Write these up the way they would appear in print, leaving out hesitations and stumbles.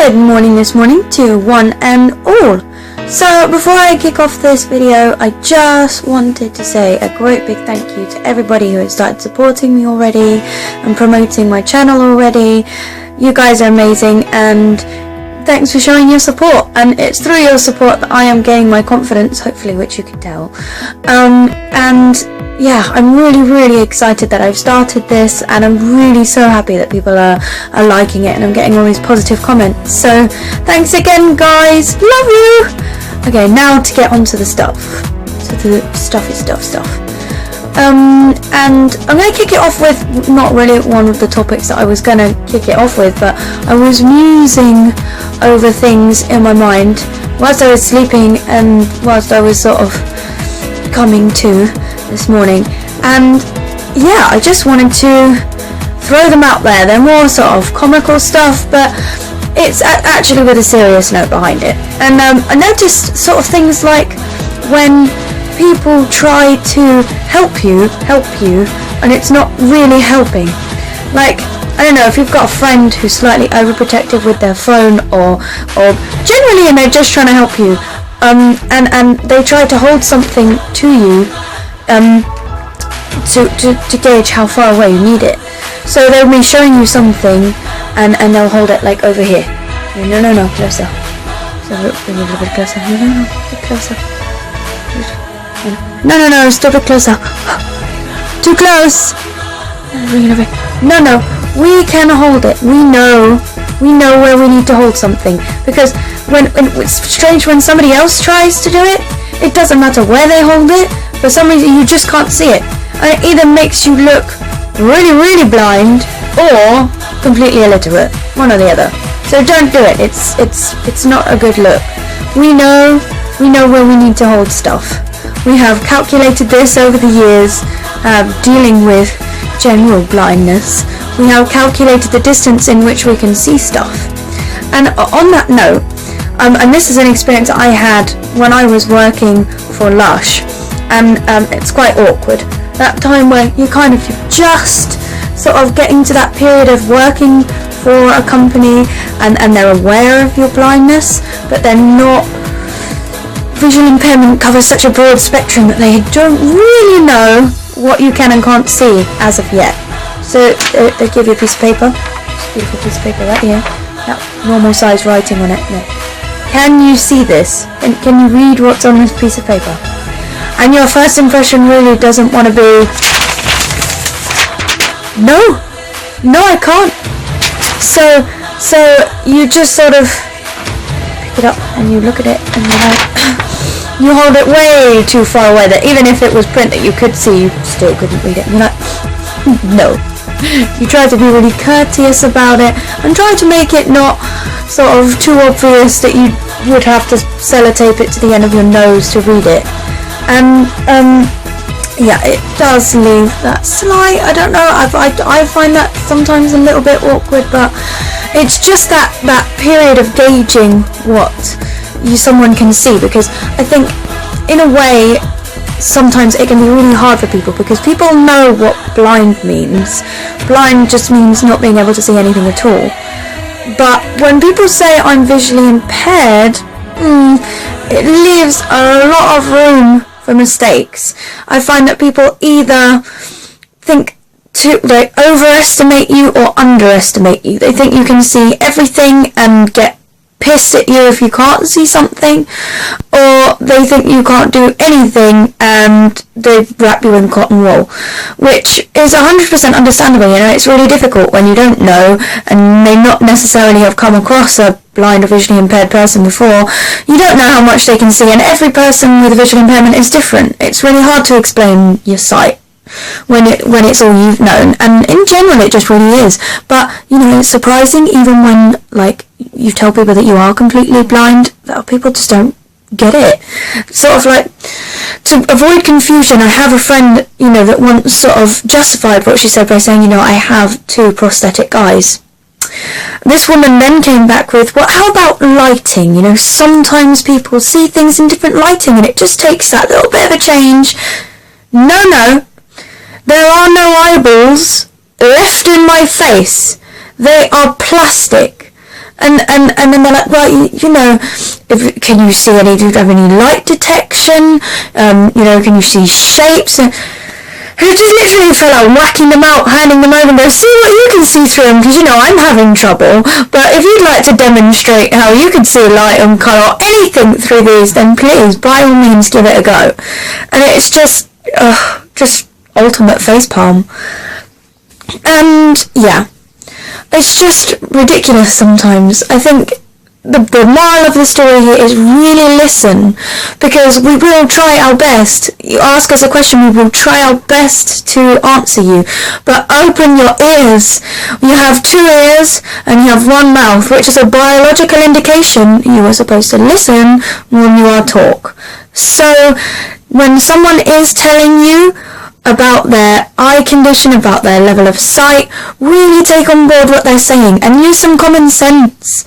Good morning this morning to one and all. So before I kick off this video, I just wanted to say a great big thank you to everybody who has started supporting me already and promoting my channel already. You guys are amazing and thanks for showing your support, and it's through your support that I am gaining my confidence, hopefully, which you can tell. And yeah, I'm really excited that I've started this, and I'm really so happy that people are liking it and I'm getting all these positive comments. So thanks again, guys, love you. Okay, now to get onto the stuff, so the stuffy stuff. And I'm going to kick it off with not really one of the topics that I was going to kick it off with, but I was musing over things in my mind whilst I was sleeping and whilst I was sort of coming to this morning, and yeah, I just wanted to throw them out there. They're more sort of comical stuff, but it's actually with a serious note behind it. And I noticed sort of things like when people try to help you and it's not really helping. Like, I don't know, if you've got a friend who's slightly overprotective with their phone or generally, and they're just trying to help you, and they try to hold something to you to gauge how far away you need it. So they'll be showing you something and they'll hold it like over here. No, closer. So bring it a little bit closer. No, a bit closer. No, still a bit closer. Too close. Bring it over. No, we can hold it. We know where we need to hold something, because when it's strange when somebody else tries to do it, it doesn't matter where they hold it. For some reason, you just can't see it, and it either makes you look really blind or completely illiterate, one or the other. So don't do it. It's not a good look. We know where we need to hold stuff. We have calculated this over the years, dealing with general blindness. We have calculated the distance in which we can see stuff. And on that note, and this is an experience I had when I was working for Lush, and it's quite awkward. That time where you're just sort of getting to that period of working for a company, and they're aware of your blindness, but they're not. Visual impairment covers such a broad spectrum that they don't really know what you can and can't see as of yet. So they give you a piece of paper, just a beautiful piece of paper right here, that normal size writing on it. No. Can you see this? Can you read what's on this piece of paper? And your first impression really doesn't want to be, no, I can't. So you just sort of pick it up and you look at it and you're like, you hold it way too far away that even if it was print that you could see, you still couldn't read it. And you're like, no. You try to be really courteous about it and try to make it not sort of too obvious that you would have to sellotape it to the end of your nose to read it. And yeah, it does leave that slight, I don't know, I find that sometimes a little bit awkward, but it's just that period of gauging what someone can see, because I think in a way sometimes it can be really hard for people, because people know what blind means. Blind just means not being able to see anything at all. But when people say I'm visually impaired, it leaves a lot of room for mistakes. I find that people either think to overestimate you or underestimate you. They think you can see everything and get pissed at you if you can't see something, or they think you can't do anything and they wrap you in cotton wool, which is 100% understandable. It's really difficult when you don't know and may not necessarily have come across a blind or visually impaired person before. You don't know how much they can see, and every person with a visual impairment is different. It's really hard to explain your sight when it's all you've known, and in general it just really is. But it's surprising, even when you tell people that you are completely blind, that people just don't get it. Sort of like, to avoid confusion, I have a friend that once sort of justified what she said by saying, I have 2 prosthetic eyes. This woman then came back with, well, how about lighting? Sometimes people see things in different lighting and it just takes that little bit of a change. No, there are no eyeballs left in my face. They are plastic. and then they're like, well, you know, can you see any, do you have any light detection? You know, can you see shapes? Who just literally felt like whacking them out, handing them over and go, see what you can see through them, because, you know, I'm having trouble. But if you'd like to demonstrate how you can see light and colour or anything through these, then please, by all means, give it a go. And it's just ultimate facepalm. And, yeah, it's just ridiculous sometimes. I think the moral of the story here is really listen, because we will try our best. You ask us a question, we will try our best to answer you, but open your ears. You have 2 ears and you have 1 mouth, which is a biological indication you are supposed to listen when you are talk. So when someone is telling you about their eye condition, about their level of sight, really take on board what they're saying and use some common sense.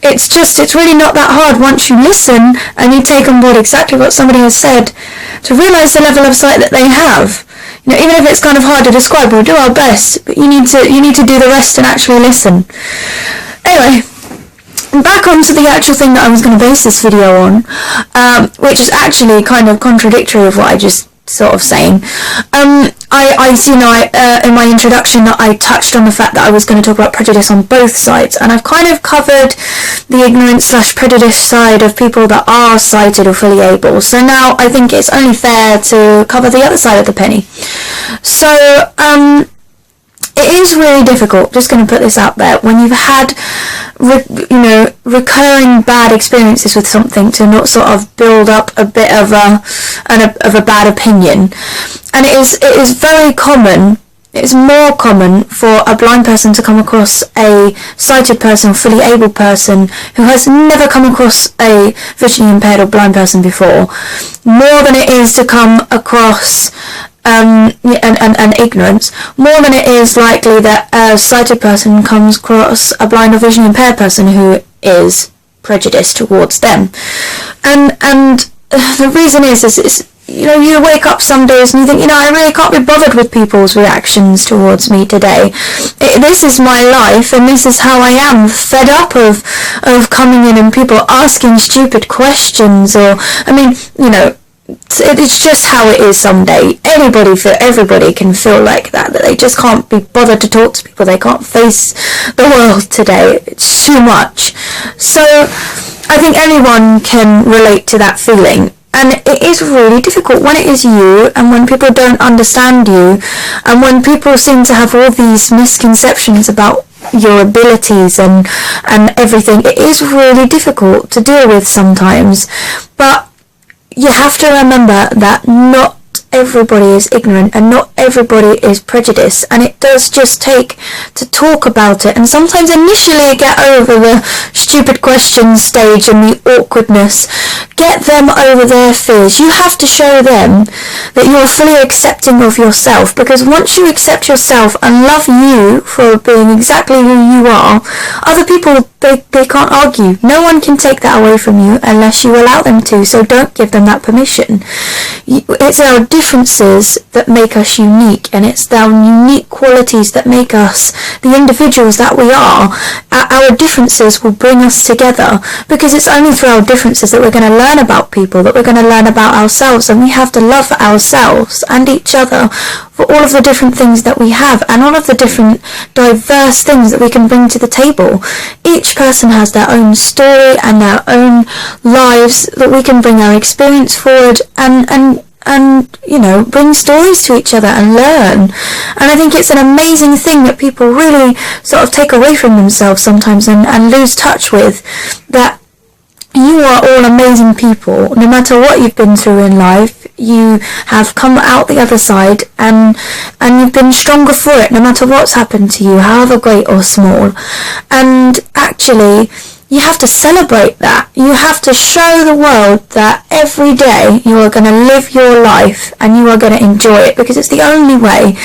It's really not that hard once you listen and you take on board exactly what somebody has said to realise the level of sight that they have. You know, even if it's kind of hard to describe, we'll do our best, but you need to do the rest and actually listen. Anyway, back onto the actual thing that I was going to base this video on, which is actually kind of contradictory of what I just sort of saying. In my introduction that I touched on the fact that I was going to talk about prejudice on both sides, and I've kind of covered the ignorance/prejudice side of people that are sighted or fully able. So now I think it's only fair to cover the other side of the penny. So it is really difficult, just going to put this out there, when you've had recurring bad experiences with something, to not sort of build up a bit of a bad opinion. And it is very common, it's more common for a blind person to come across a sighted person or fully able person who has never come across a visually impaired or blind person before, more than it is to come across and ignorance, more than it is likely that a sighted person comes across a blind or visually impaired person who is prejudiced towards them. And the reason is you wake up some days and you think, I really can't be bothered with people's reactions towards me today. This is my life and this is how I am, fed up of coming in and people asking stupid questions, or, it's just how it is someday. Everybody can feel like that they just can't be bothered to talk to people, they can't face the world today, it's too much. So I think anyone can relate to that feeling, and it is really difficult when it is you, and when people don't understand you, and when people seem to have all these misconceptions about your abilities and everything. It is really difficult to deal with sometimes, but you have to remember that not everybody is ignorant and not everybody is prejudiced, and it does just take to talk about it, and sometimes initially get over the stupid questions stage and the awkwardness, get them over their fears. You have to show them that you're fully accepting of yourself, because once you accept yourself and love you for being exactly who you are, other people, they can't argue. No one can take that away from you unless you allow them to, so don't give them that permission. It's our differences that make us unique, and it's our unique qualities that make us the individuals that we are. Our differences will bring us together, because it's only through our differences that we're going to learn about people, that we're going to learn about ourselves, and we have to love ourselves and each other for all of the different things that we have and all of the different diverse things that we can bring to the table. Each person has their own story and their own lives that we can bring our experience forward and bring stories to each other and learn. And I think it's an amazing thing that people really sort of take away from themselves sometimes and lose touch with, that you are all amazing people. No matter what you've been through in life, you have come out the other side and you've been stronger for it, no matter what's happened to you, however great or small. And actually, you have to celebrate that. You have to show the world that every day you are going to live your life and you are going to enjoy it, because it's the only way.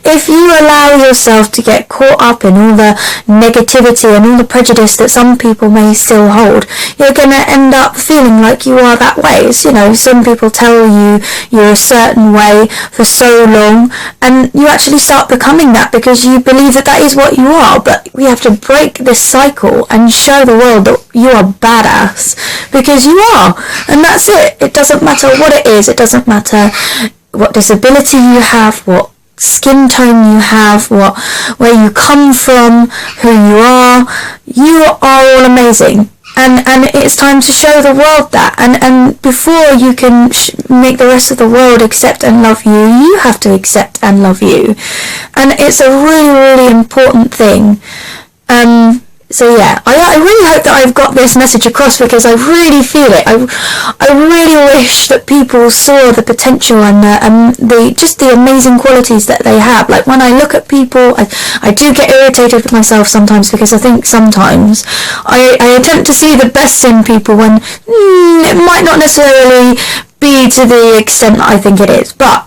If you allow yourself to get caught up in all the negativity and all the prejudice that some people may still hold, you're going to end up feeling like you are that way. You know, some people tell you you're a certain way for so long, and you actually start becoming that because you believe that that is what you are. But we have to break this cycle and show the world that you are badass, because you are, and that's it. It doesn't matter what it is. It doesn't matter what disability you have, what skin tone you have, where you come from, who you are. You are all amazing. And it's time to show the world that. And before you can make the rest of the world accept and love you, you have to accept and love you. And it's a really, really important thing. So yeah, I really hope that I've got this message across, because I really feel it. I really wish that people saw the potential and the amazing qualities that they have. Like, when I look at people, I do get irritated with myself sometimes, because I think sometimes I attempt to see the best in people when it might not necessarily be to the extent that I think it is. But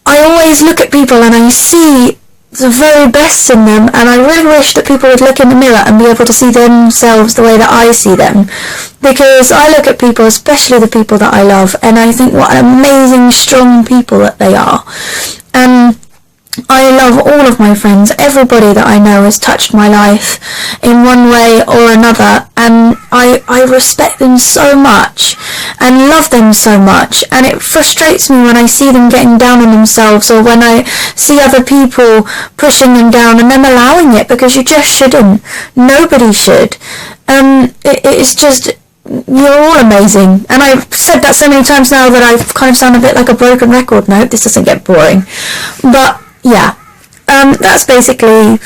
I always look at people and I see the very best in them, and I really wish that people would look in the mirror and be able to see themselves the way that I see them, because I look at people, especially the people that I love, and I think what amazing, strong people that they are. And I love all of my friends. Everybody that I know has touched my life in one way or another, and I respect them so much and love them so much, and it frustrates me when I see them getting down on themselves, or when I see other people pushing them down and them allowing it, because you just shouldn't. Nobody should. It's just, you're all amazing, and I've said that so many times now that I've kind of sound a bit like a broken record. No, this doesn't get boring, but yeah, that's basically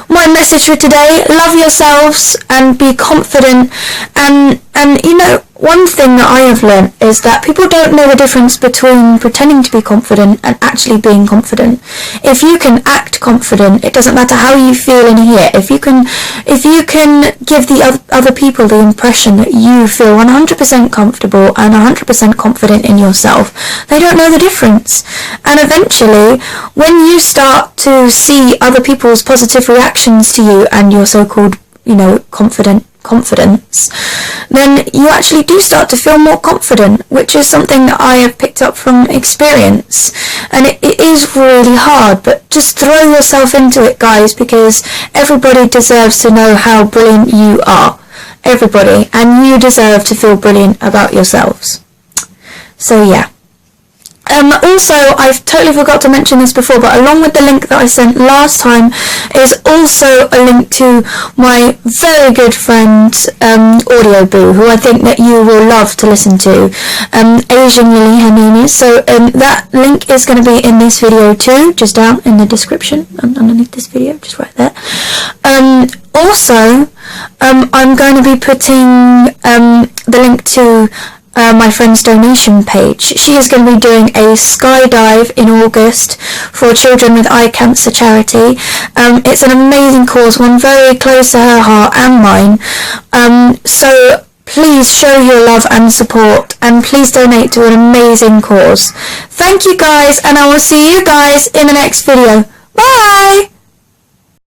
my message for today. Love yourselves and be confident, and you know, one thing that I have learnt is that people don't know the difference between pretending to be confident and actually being confident. If you can act confident, it doesn't matter how you feel in here. If you can give the other people the impression that you feel 100% comfortable and 100% confident in yourself, they don't know the difference. And eventually, when you start to see other people's positive reactions to you and your so-called, you know, confidence, then you actually do start to feel more confident, which is something that I have picked up from experience. And it is really hard, but just throw yourself into it, guys, because everybody deserves to know how brilliant you are. Everybody. And you deserve to feel brilliant about yourselves. So yeah. Also, I've totally forgot to mention this before, but along with the link that I sent last time is also a link to my very good friend Audio Boo, who I think that you will love to listen to. Asian Lily, her name is. So that link is going to be in this video too, just down in the description underneath this video, just right there. Also, I'm going to be putting the link to my friend's donation page. She is going to be doing a skydive in August for Children with Eye Cancer charity. It's an amazing cause, one very close to her heart and mine. So please show your love and support, and please donate to an amazing cause. Thank you guys, and I will see you guys in the next video. Bye!